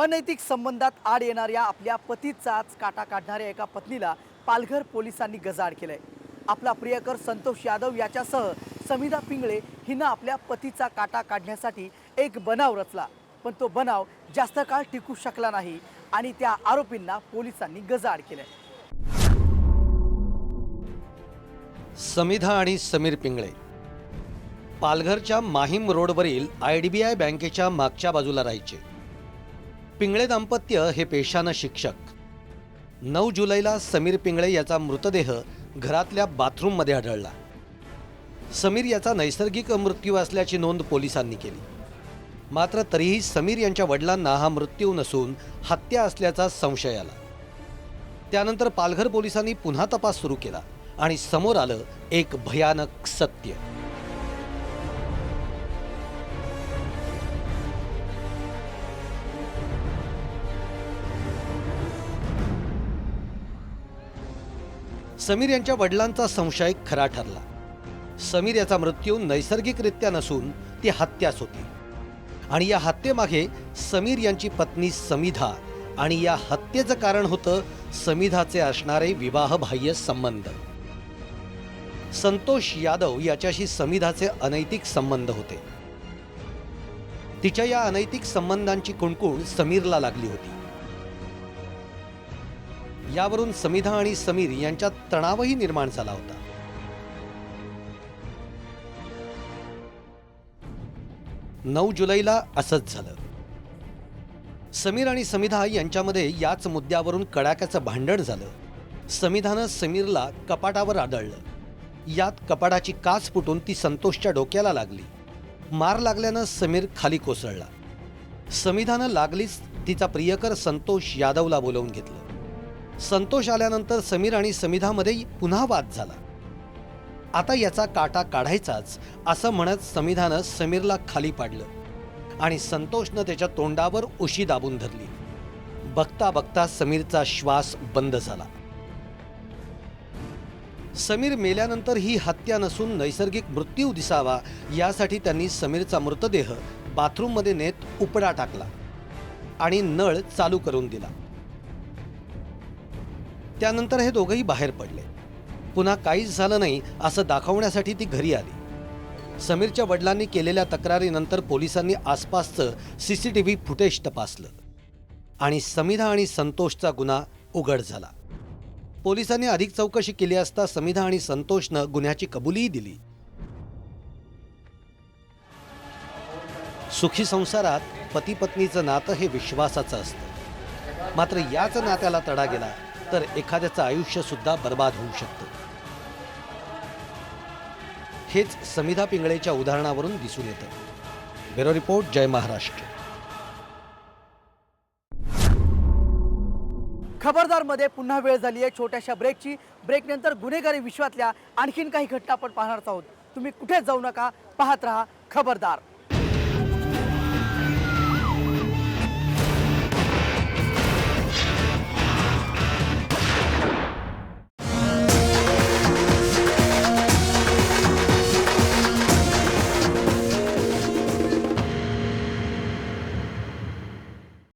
अनैतिक संबंधात आड येणाऱ्या आपल्या पतीचाच काटा काढणाऱ्या एका पत्नीला पालघर पोलिसांनी गजाआड केलंय। आपला प्रियकर संतोष यादव याच्यासह समिधा पिंगळे हिनं आपल्या पतीचा काटा काढण्यासाठी एक बनाव रचला, पण तो बनाव जास्त काळ टिकू शकला नाही आणि त्या आरोपींना पोलिसांनी गजाआड केलंय। समिधा आणि समीर पिंगळे पालघरच्या माहीम रोडवरील IDBI बँकेच्या मागच्या बाजूला राहायचे। पिंगळे दाम्पत्य हे पेशानं शिक्षक। 9 जुलैला समीर पिंगळे याचा मृतदेह घरातल्या बाथरूममध्ये आढळला। समीर याचा नैसर्गिक मृत्यू असल्याची नोंद पोलिसांनी केली, मात्र तरीही समीर यांच्या वडिलांना हा मृत्यू नसून हत्या असल्याचा संशय आला। त्यानंतर पालघर पोलिसांनी पुन्हा तपास सुरू केला आणि समोर आलं एक भयानक सत्य। समीर यांच्या वडिलांचा संशय खरा ठरला। समीर याचा मृत्यू नैसर्गिकरित्या नसून ती हत्याच होती आणि या हत्येमागे समीर यांची पत्नी समिधा आणि या हत्येचं कारण होतं समिधाचे असणारे विवाहबाह्य संबंध। संतोष यादव याच्याशी समिधाचे अनैतिक संबंध होते। तिच्या या अनैतिक संबंधांची कुणकुण समीरला लागली होती। यावरून समिधा आणि समीर यांच्यात तणावही निर्माण झाला होता। 9 जुलैला असंच झालं। समीर आणि समिधा यांच्यामध्ये याच मुद्द्यावरून कडाक्याचं भांडण झालं। समिधानं समीरला कपाटावर आदळलं। यात कपाटाची काच फुटून ती संतोषच्या डोक्याला लागली। मार लागल्यानं समीर खाली कोसळला। समिधानं लागलीच तिचा प्रियकर संतोष यादवला बोलावून घेतलं। संतोष आल्यानंतर समीर आणि समिधामध्ये पुन्हा वाद झाला। आता याचा काटा काढायचाच असं म्हणत समिधानं समीरला खाली पाडलं आणि संतोषनं त्याच्या तोंडावर उशी दाबून धरली। बघता बघता समीरचा श्वास बंद झाला। समीर मेल्यानंतर ही हत्या नसून नैसर्गिक मृत्यू दिसावा यासाठी त्यांनी समीरचा मृतदेह बाथरूममध्ये नेत उपडा टाकला आणि नळ चालू करून दिला। त्यानंतर हे दोघंही बाहेर पडले। पुन्हा काहीच झालं नाही असं दाखवण्यासाठी ती घरी आली। समीरच्या वडिलांनी केलेल्या तक्रारीनंतर पोलिसांनी आसपासचं CCTV फुटेज तपासलं आणि समिधा आणि संतोषचा गुन्हा उघड झाला। पोलिसांनी अधिक चौकशी केली असता समिधा आणि संतोषनं गुन्ह्याची कबुलीही दिली। सुखी संसारात पती पत्नीचं नातं हे विश्वासाचं असतं, मात्र याच नात्याला तडा गेला तर एखाद्याचं आयुष्य सुद्धा बर्बाद होऊ शकतं। हेच समिधा पिंगळेच्या उदाहरणावरून दिसून येतं। ब्युरो रिपोर्ट, जय महाराष्ट्र। खबरदार मध्ये पुन्हा वेळ झाली आहे छोट्याशा ब्रेकची। ब्रेकनंतर गुन्हेगारी विश्वातल्या आणखीन काही घटना आपण पाहणार आहोत। तुम्ही कुठेच जाऊ नका, पाहत रहा खबरदार।